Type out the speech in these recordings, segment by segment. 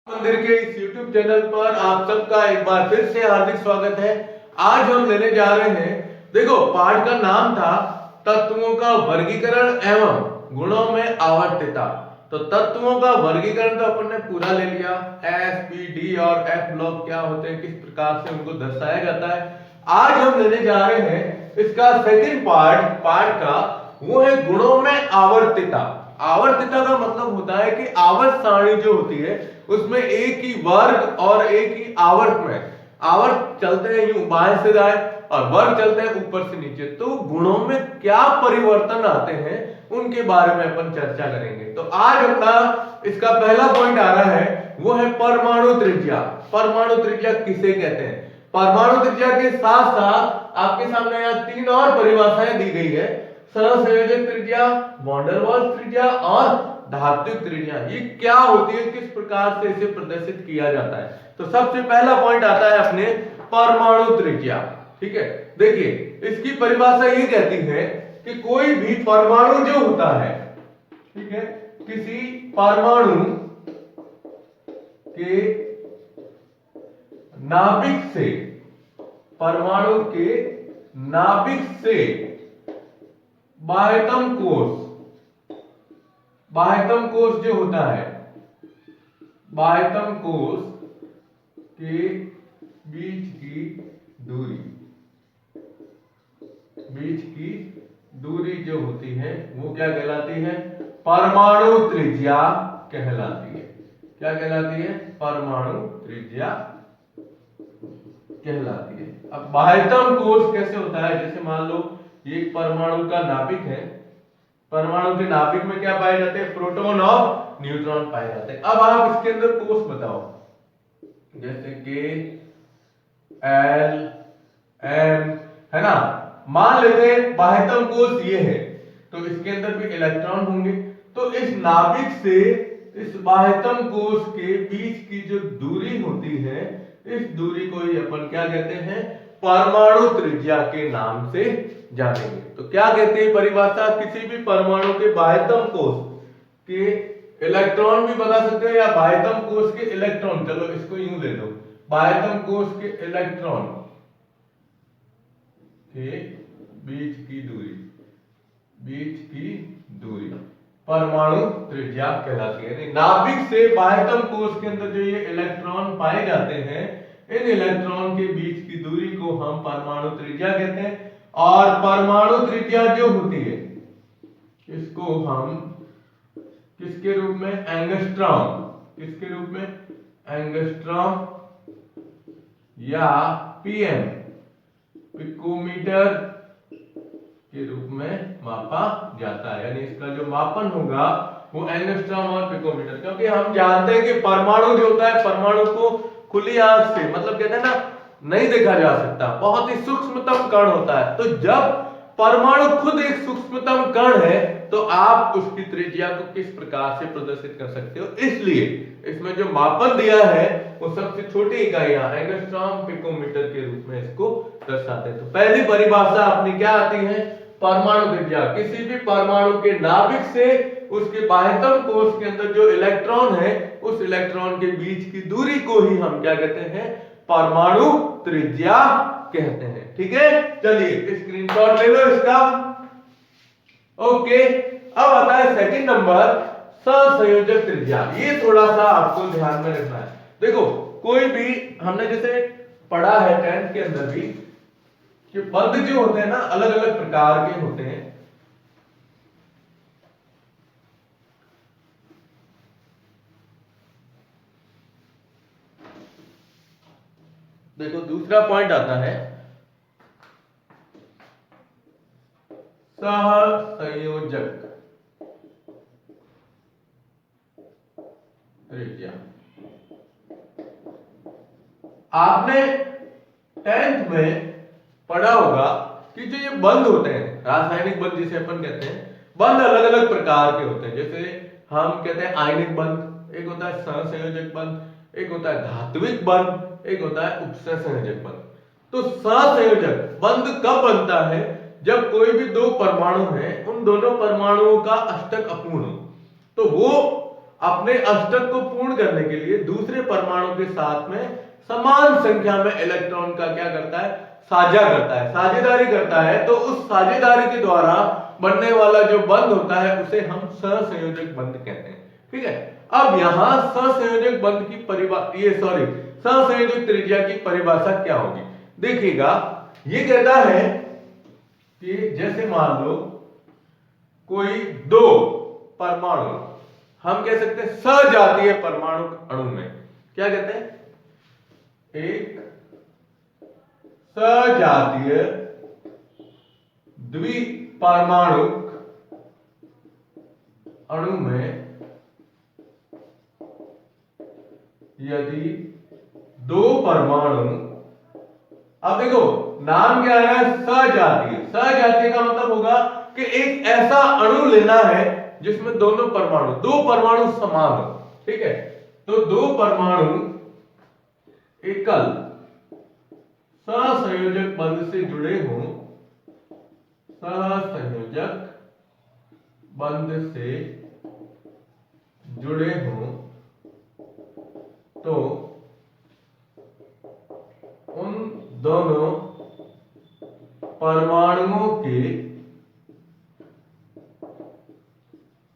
मंदिर के इस YouTube चैनल पर आप सबका एक बार फिर से हार्दिक स्वागत है। आज हम लेने जा रहे हैं, देखो पाठ का नाम था तत्वों का वर्गीकरण एवं गुणों में आवर्तता। तो तत्वों का वर्गीकरण तो अपन ने पूरा ले लिया, एस पी डी और एफ ब्लॉक क्या होते हैं, किस प्रकार से उनको दर्शाया जाता है। आज हम लेने जा रहे हैं इसका सेकंड पार्ट का, वो है गुणों में आवर्तता। आवर्तता का मतलब होता है कि आवर्त सारणी जो होती है उसमें एक ही वर्ग और एक ही आवर्त में, आवर्त चलते हैं यूं बाएं से दाएं और वर्ग चलते हैं ऊपर से नीचे। तो गुणों में क्या परिवर्तन आते हैं उनके बारे में अपन चर्चा करेंगे। तो आज अपना इसका पहला पॉइंट आ रहा है, वो है परमाणु त्रिज्या। परमाणु त्रिज्या किसे कहते हैं? परमाणु त्रिज्या के साथ साथ आपके सामने यहाँ तीन और परिभाषाएं दी गई है, सहसंयोजक त्रिज्या, वॉन डेर वाल्स त्रिज्या और धात्विक त्रिज्या। ये क्या होती है, किस प्रकार से इसे प्रदर्शित किया जाता है? तो सबसे पहला पॉइंट आता है अपने परमाणु त्रिज्या। ठीक है, देखिए इसकी परिभाषा ये कहती है कि कोई भी परमाणु जो होता है, ठीक है, किसी परमाणु के नाभिक से, परमाणु के नाभिक से बाह्यतम कोष जो होता है, बाह्यतम कोष के बीच की दूरी जो होती है वो क्या कहलाती है? परमाणु त्रिज्या कहलाती है। क्या कहलाती है? परमाणु त्रिज्या कहलाती है। अब बाह्यतम कोष कैसे होता है? जैसे मान लो ये एक परमाणु का नाभिक है, परमाणु के नाभिक में क्या पाए जाते हैं? प्रोटॉन और न्यूट्रॉन पाए जाते हैं। अब आप इसके अंदर कोष बताओ, जैसे के एल एम, है ना। मान लेते हैं बाह्यतम कोष ये है, तो इसके अंदर भी इलेक्ट्रॉन होंगे। तो इस नाभिक से इस बाह्यतम कोष के बीच की जो दूरी होती है, इस दूरी को ही अपन क्या कहते हैं? परमाणु त्रिज्या के नाम से जानेंगे। तो क्या कहते हैं परिभाषा? किसी भी परमाणु के बाह्यतम कोष के इलेक्ट्रॉन भी बता सकते हैं, या बाह्यतम कोष के इलेक्ट्रॉन, चलो इसको यूं ले लो, बाह्यतम कोष के इलेक्ट्रॉन के बीच की दूरी परमाणु त्रिज्या कहलाती है। नाभिक से बाह्यतम कोष के अंदर जो ये इलेक्ट्रॉन पाए जाते हैं, इन इलेक्ट्रॉन के बीच की दूरी को हम परमाणु त्रिज्या कहते हैं। और परमाणु त्रिज्या जो होती है इसको हम किसके रूप में? एंगस्ट्रॉम। किसके रूप में? एंगस्ट्रॉम या पीएम, पिकोमीटर के रूप में मापा जाता है। यानी इसका जो मापन होगा वो एंगस्ट्रॉम और पिकोमीटर, क्योंकि हम जानते हैं कि परमाणु जो होता है, परमाणु को खुली आंख से, मतलब कहते हैं ना, नहीं देखा जा सकता, बहुत ही सूक्ष्मतम कण होता है। तो जब परमाणु खुद एक सूक्ष्मतम कण है तो आप उसकी त्रिज्या को किस प्रकार से प्रदर्शित कर सकते हो? इसलिए इसमें जो मापन दिया है वो सबसे छोटी इकाइयां एंगस्ट्रॉम, पिकोमीटर के रूप में इसको दर्शाते हैं। तो पहली परिभाषा अपनी क्या आती है? परमाणु त्रिज्या। किसी भी परमाणु के नाभिक से उसके बाह्यतम कोष के अंदर जो इलेक्ट्रॉन है, उस इलेक्ट्रॉन के बीच की दूरी को ही हम क्या कहते हैं? परमाणु त्रिज्या कहते हैं। ठीक है, चलिए स्क्रीनशॉट ले लो इसका। ओके, अब आता है सेकंड नंबर, सहसंयोजक त्रिज्या। ये थोड़ा सा आपको ध्यान में रखना है। देखो कोई भी, हमने जैसे पढ़ा है 10th के अंदर भी, कि बंध जो होते हैं ना, अलग अलग प्रकार के होते हैं। देखो दूसरा पॉइंट आता है सहसंयोजक त्रिज्या। आपने 10th में पढ़ा होगा कि जो ये बंध होते हैं, रासायनिक बंध जिसे अपन कहते हैं, बंध अलग अलग प्रकार के होते हैं। जैसे हम कहते हैं आयनिक बंध, एक होता है सहसंयोजक बंध, एक होता है धात्विक बंध, एक होता है उपसहसंयोजक बंध। तो सहसंयोजक बंध कब बनता है? जब कोई भी दो परमाणु हैं, उन दोनों परमाणुओं का अष्टक अपूर्ण हो, तो वो अपने अष्टक को पूर्ण करने के लिए दूसरे परमाणु के साथ में समान संख्या में इलेक्ट्रॉन का क्या करता है, साझा करता है, साझेदारी करता है। तो उस साझेदारी के द्वारा बनने वाला जो बंध होता है उसे हम सहसंयोजक बंध कहते हैं। ठीक है, अब यहां सहसंयोजक बंध की सहसंयोजक त्रिज्या की परिभाषा क्या होगी, देखिएगा। ये कहता है कि जैसे मान लो कोई दो परमाणु, हम कह सकते हैं सजातीय परमाणु अणु में, क्या कहते हैं, एक सजातीय द्विपरमाणुक अणु में यदि दो परमाणु, अब देखो नाम क्या है, सजातीय। सजातीय का मतलब होगा कि एक ऐसा अणु लेना है जिसमें दो परमाणु समान हो। ठीक है, तो दो परमाणु एकल सहसंयोजक बंध से जुड़े हों, सहसंयोजक बंध से जुड़े हों, तो उन दोनों परमाणुओं के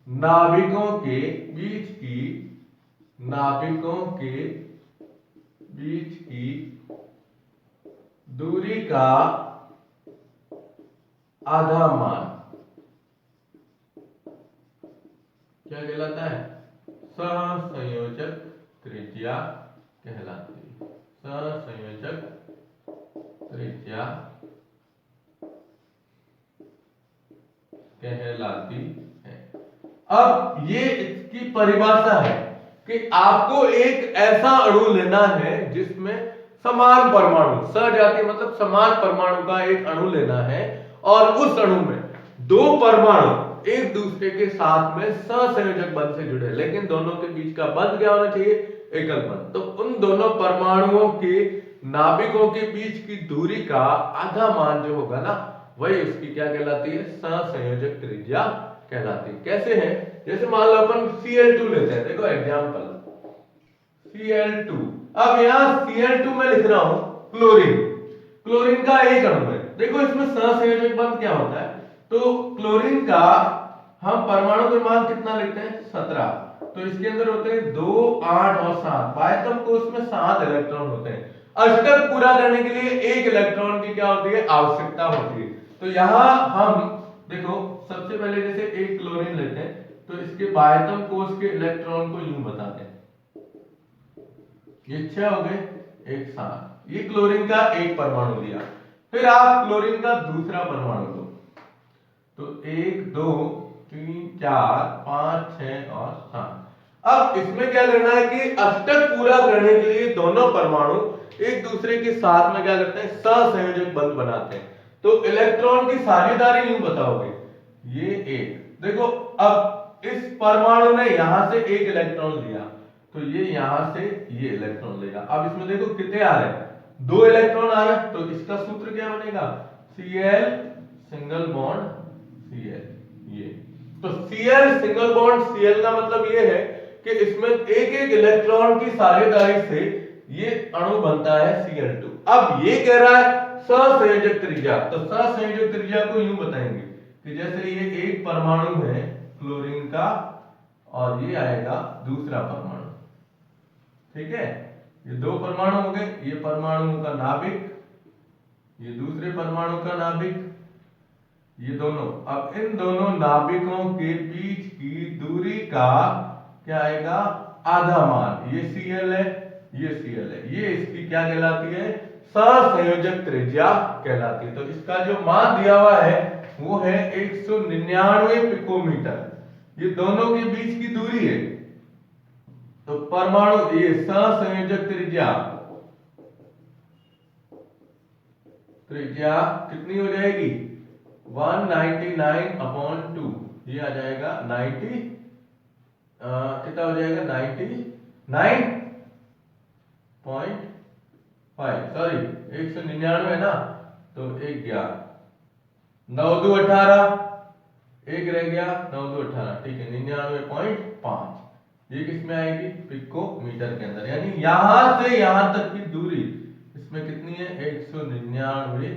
नाभिकों के बीच की दूरी का आधा मान क्या कहलाता है, सहसंयोजक त्रिज्या कहलाती है। सहसंयोजक त्रिज्या कहलाती है। अब ये इसकी परिभाषा है कि आपको एक ऐसा अणु लेना है जिसमें समान परमाणु, सजातीय मतलब समान परमाणु का एक अणु लेना है, और उस अणु में दो परमाणु एक दूसरे के साथ में सहसंयोजक बंध से जुड़े, लेकिन दोनों के बीच का बंध क्या होना चाहिए, एकल बंध। तो उन दोनों परमाणुओं के नाभिकों के बीच की दूरी का आधा मान जो होगा ना, वही उसकी क्या कहलाती है, सहसंयोजक त्रिज्या कहलाती है। कैसे है, जैसे मान लो अपन Cl2 लेते हैं, देखो एग्जांपल Cl2। अब यहां Cl2 में लिख रहा हूं क्लोरीन का एक अणु है। देखो इसमें सहसंयोजक बंध क्या होता है, तो क्लोरीन का हम परमाणु क्रमांक कितना लिखते हैं, 17। तो इसके अंदर होते हैं 2, 8 और 7। बाह्यतम कोश में 7 इलेक्ट्रॉन होते हैं। अष्टक पूरा करने के लिए एक इलेक्ट्रॉन की क्या होती है, आवश्यकता होती है। तो यहां हम देखो सबसे पहले जैसे एक क्लोरीन लेते हैं, तो इसके बाह्यतम कोश के इलेक्ट्रॉन को यूं बताते हैं, ये 6 हो गए, एक 7। ये क्लोरीन का एक परमाणु लिया। फिर आप क्लोरीन का दूसरा परमाणु लो, तो 1, 2, 3, 4, 5, 6 और 7। अब इसमें क्या करना है कि अष्टक पूरा करने के लिए दोनों परमाणु एक दूसरे के साथ में क्या करते हैं, सहसंयोजक बंध बनाते हैं। तो इलेक्ट्रॉन की साझेदारी यूं बताओगे, ये एक, देखो अब इस परमाणु ने यहां से एक इलेक्ट्रॉन लिया, तो ये यहां से ये इलेक्ट्रॉन लेगा। अब इसमें देखो कितने आ रहे हैं, 2 इलेक्ट्रॉन आ रहे हैं, तो इसका सूत्र क्या बनेगा, Cl सिंगल बॉन्ड Cl। ये तो Cl सिंगल बॉन्ड Cl का मतलब ये है कि इसमें एक एक इलेक्ट्रॉन की साझेदारी से ये अणु बनता है Cl2। अब ये कह रहा है सहसंयोजक त्रिज्या, तो सहसंयोजक त्रिज्या को यूं बताएंगे कि जैसे ये एक परमाणु है क्लोरीन का, और ये आएगा दूसरा परमाणु। ठीक है, ये 2 परमाणु हो गए, ये परमाणु का नाभिक, ये दूसरे परमाणु का नाभिक, ये दोनों। अब इन दोनों नाभिकों के बीच की दूरी का क्या आएगा, आधा मान। ये Cl है, ये Cl है, ये इसकी क्या कहलाती है, सहसंयोजक त्रिज्या कहलाती है। तो इसका जो मान दिया हुआ है वो है 199 पिकोमीटर। ये दोनों के बीच की दूरी है। तो परमाणु ये सहसंयोजक त्रिज्या कितनी हो जाएगी, 199/2। ये आ जाएगा 90, कितना हो जाएगा, 99.5, सॉरी 199 है ना, तो 1 गया, 9 2 18, 1 रह गया, 9 2 18, ठीक है, 99.5। ये किस में आएगी, पिकोमीटर के अंदर। यानी यहां से यहां तक की दूरी इसमें कितनी है, 199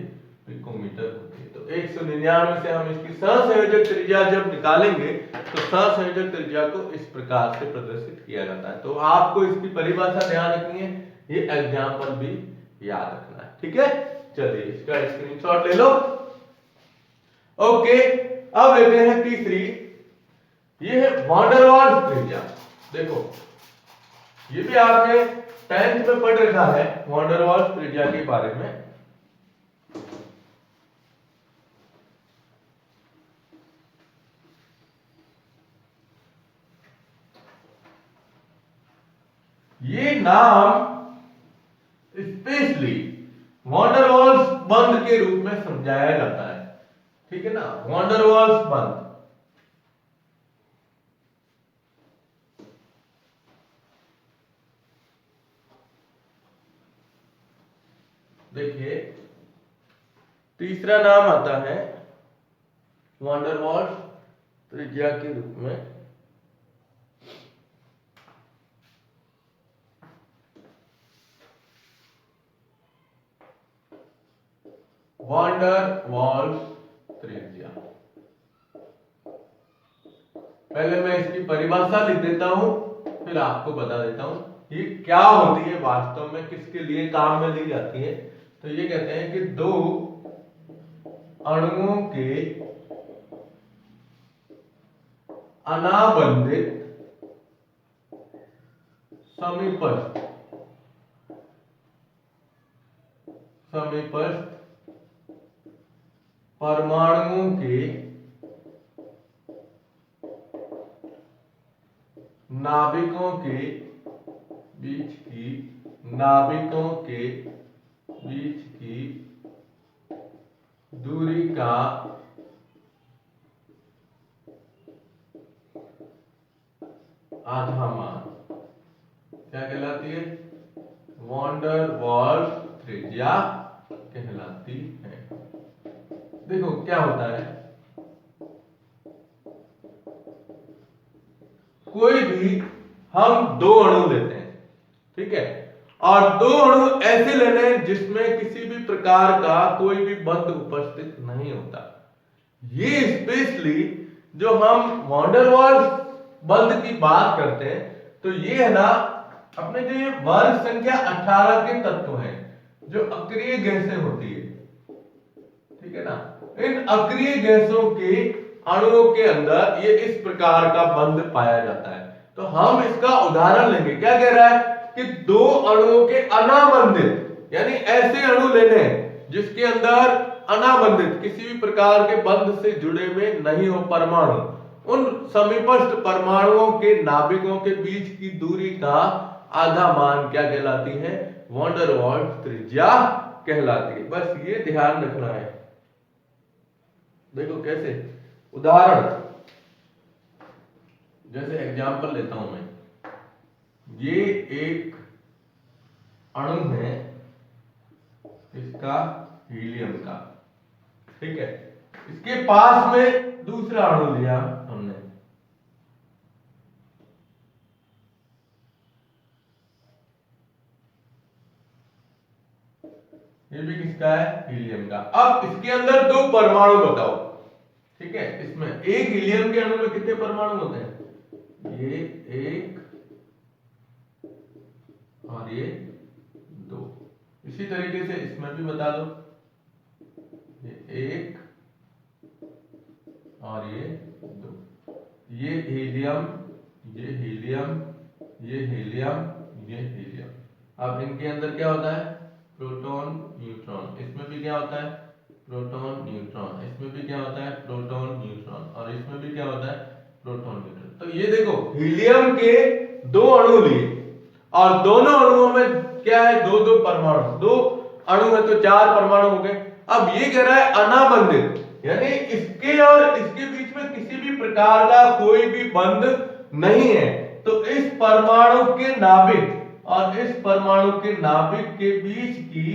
पिकोमीटर होती है। तो 199 से हम इसकी सहसंयोजक त्रिज्या जब निकालेंगे तो सहसंयोजक त्रिज्या को इस प्रकार से प्रदर्शित किया जाता है। तो आपको इसकी परिभाषा ध्यान रखनी है, ये एग्जाम्पल भी याद रखना है, ठीक है। चलिए इसका स्क्रीनशॉट ले लो। ओके, अब लेते हैं तीसरी, ये है वॉन डेर वाल्स त्रिज्या। देखो ये भी आपने 10th में पढ़ रखा है वॉन डेर वाल्स त्रिज्या के बारे में। ये नाम स्पेशली वॉन डेर वाल्स बंध के रूप में समझाया जाता है, ठीक है ना, वॉन डेर वाल्स बंध। देखिए तीसरा नाम आता है वॉन डेर वाल्स त्रिज्या के रूप में वॉन डेर वाल्स त्रिज्या। पहले मैं इसकी परिभाषा लिख देता हूं, फिर आपको बता देता हूं ये क्या होती है वास्तव में, किसके लिए काम में ली जाती है। तो ये कहते हैं कि दो अणुओं के अनाबंधित समीपस्थ परमाणुओं के नाभिकों के बीच की दूरी का आधा मान क्या कहलाती है, वॉन डेर वाल्स त्रिज्या कहलाती है। देखो क्या होता है, कोई भी हम दो अणु लेते हैं, ठीक है, और दो अणु ऐसे लेने हैं जिसमें किसी भी प्रकार का कोई भी बंध उपस्थित नहीं होता। ये स्पेशली जो हम वॉन डेर वाल्स बंध की बात करते हैं, तो ये है ना अपने जो ये वर्ग संख्या 18 के तत्व हैं जो अक्रिय गैसें होती है, ठीक है ना, इन अक्रिय गैसों के अणुओं के अंदर ये इस प्रकार का बंध पाया जाता है। तो हम इसका उदाहरण लेंगे, क्या कह रहा है कि दो अणुओं के अनाबंधित, यानी ऐसे अणु लेने हैं जिसके अंदर अनाबंधित किसी भी प्रकार के बंध से जुड़े हुए नहीं हो परमाणु, उन समीपस्थ परमाणुओं के नाभिकों के बीच की दूरी का आधा मान क्या कहलाती है, वॉन डेर वाल्स त्रिज्या कहलाती है। बस ये ध्यान रखना है। देखो कैसे, उदाहरण जैसे एग्जांपल लेता हूं मैं, ये एक अणु है इसका हीलियम का, ठीक है, इसके पास में दूसरा अणु लिया हमने, ये भी किसका है, हीलियम का। अब इसके अंदर दो परमाणु बताओ, ठीक है, इसमें एक हीलियम के अणु में कितने परमाणु होते हैं, ये एक और ये दो। इसी तरीके से इसमें भी बता दो, ये एक और ये दो, ये हीलियम, ये हीलियम, ये हीलियम, ये हीलियम। अब इनके अंदर क्या होता है, प्रोटॉन न्यूट्रॉन, इसमें भी क्या होता है, प्रोटॉन न्यूट्रॉन, इसमें भी क्या होता है, प्रोटॉन न्यूट्रॉन, और इसमें भी क्या होता है, प्रोटॉन न्यूट्रॉन। तो ये देखो हीलियम के दो अणु लिए और दोनों अणुओं में क्या है, दो दो परमाणु, दो अणु है तो चार परमाणु हो गए। अब ये कह रहा है अनाबंधित, यानी इसके और इसके बीच में किसी भी प्रकार का कोई भी बंध नहीं है। तो इस परमाणु के नाभिक और इस परमाणु के नाभिक के बीच की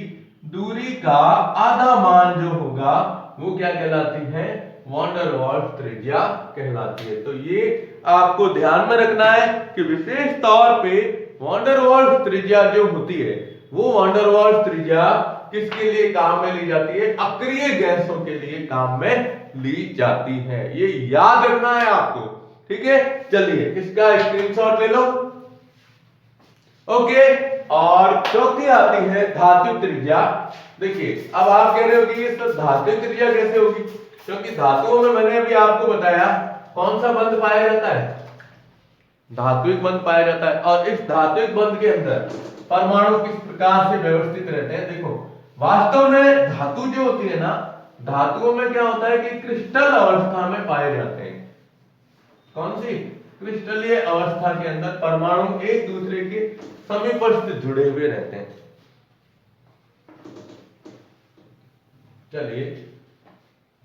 दूरी का आधा मान जो होगा वो क्या कहलाती है, वॉन डेर वाल्स त्रिज्या कहलाती है। तो ये आपको ध्यान में रखना है कि विशेष तौर पे वॉन डेर वाल्स त्रिज्या जो होती है वो वॉन डेर वाल्स त्रिज्या किसके लिए काम में ली जाती है? अक्रिय गैसों के लिए काम में ली जाती है। ये याद रखना है आपको, ठीक है। चलिए इसका स्क्रीनशॉट ले लो। ओके, और चौथी आती है धातु त्रिज्या। देखिए अब आप कह रहे हो कि ये सब धातु त्रिज्या कैसे होगी, क्योंकि धातुओं में मैंने अभी आपको बताया कौन सा बंध पाया जाता है? धात्विक बंध पाया जाता है। और इस धात्विक बंध के अंदर परमाणु किस प्रकार से व्यवस्थित रहते हैं? देखो वास्तव में धातु जो होती है ना, धातुओं में क्या होता है कि क्रिस्टल अवस्था में पाए जाते हैं। कौन सी? क्रिस्टलीय अवस्था के अंदर परमाणु एक दूसरे के समीपस्थ जुड़े हुए रहते हैं। चलिए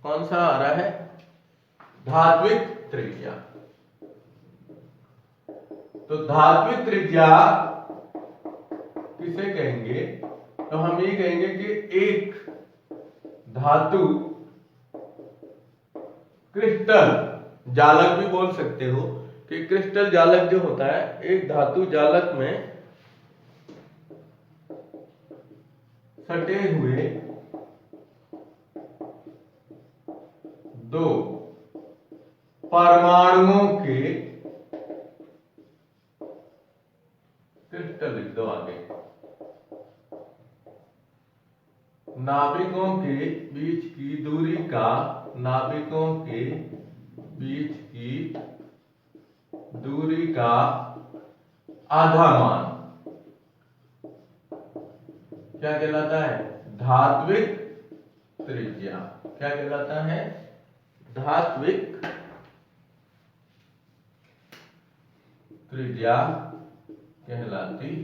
कौन सा आ रहा है? धात्विक त्रिज्या। तो धात्विक त्रिज्या किसे कहेंगे? तो हम ये कहेंगे कि एक धातु क्रिस्टल जालक भी बोल सकते हो कि क्रिस्टल जालक जो होता है, एक धातु जालक में सटे हुए दो परमाणुओं के, क्रिस्टल लिख दो आगे, नाभिकों के बीच की दूरी का, नाभिकों के बीच की दूरी का आधा मान क्या कहलाता है? धात्विक त्रिज्या। क्या कहलाता है? धात्विक त्रिज्या कहलाती है।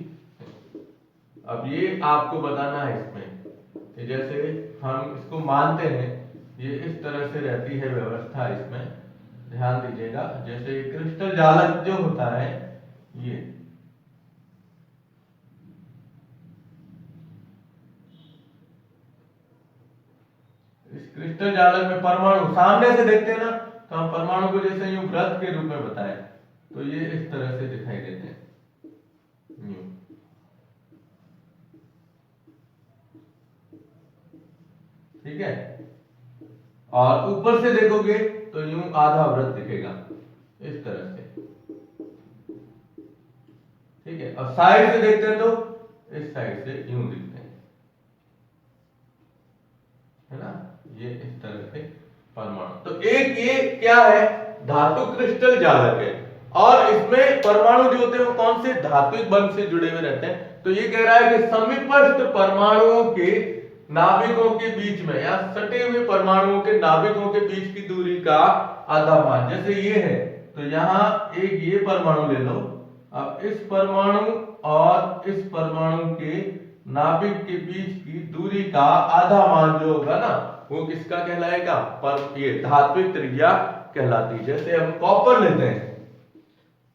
अब ये आपको बताना है इसमें कि जैसे हम इसको मानते हैं, ये इस तरह से रहती है व्यवस्था। इसमें ध्यान दीजिएगा, जैसे क्रिस्टल जालक जो होता है, ये इस क्रिस्टल जालक में परमाणु सामने से देखते हैं ना, तो हम परमाणु को जैसे यूं वृत्त के रूप में बताएं तो ये इस तरह से दिखाई देते हैं। ठीक है, और ऊपर से देखोगे तो यूं आधा वृत्त दिखेगा इस तरह से। ठीक है, और साइड से देखते हैं तो इस साइड से यूं दिखते हैं, है ना। ये इस तरह से परमाणु। तो एक ये क्या है? धातु क्रिस्टल जालक है, और इसमें परमाणु जो होते हैं वो कौन से? धात्विक बंध से जुड़े हुए रहते हैं। तो ये कह रहा है कि समीपस्थ परमाणुओं के नाभिकों के बीच में, या सटे हुए परमाणुओं के नाभिकों के बीच की दूरी का आधा मान, जैसे ये है तो यहां एक ये परमाणु ले लो। अब इस परमाणु और इस परमाणु के नाभिक के बीच की दूरी का आधा मान जो होगा ना, वो किसका कहलाएगा? पर ये धात्विक त्रिज्या कहलाती है। जैसे हम कॉपर लेते हैं,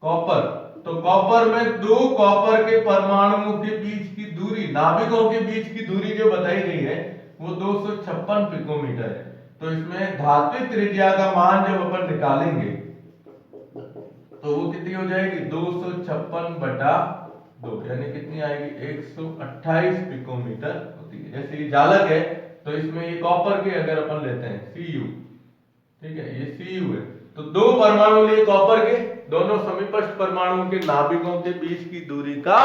कॉपर, तो कॉपर में दो कॉपर के परमाणुओं के बीच की दूरी, नाभिकों के बीच की दूरी जो बताई गई है वो 256 पिकोमीटर है। तो इसमें धात्विक त्रिज्या का मान जब अपन निकालेंगे तो वो कितनी हो जाएगी? 256/2, यानी कितनी आएगी? 128 पिकोमीटर होती है। जैसे ये जालक है तो इसमें ये कॉपर के अगर अपन लेते हैं Cu, ठीक है, ये Cu है, तो दो परमाणु लिए कॉपर के, दोनों समीपस्थ परमाणुओं के नाभिकों के बीच की दूरी का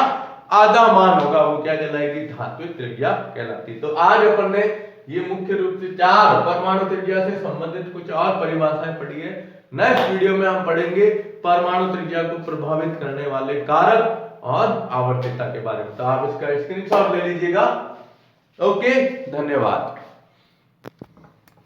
आधा मान होगा, वो क्या कहलाएगी? धात्विक त्रिज्या कहलाती। तो आज अपन ने ये मुख्य रूप से 4 परमाणु त्रिज्या से संबंधित कुछ और परिभाषाएं पढ़ी है। नेक्स्ट वीडियो में हम पढ़ेंगे परमाणु त्रिज्या को प्रभावित करने वाले कारक और आवर्तिता के बारे में। तो आप इसका स्क्रीनशॉट ले लीजिएगा। ओके, धन्यवाद।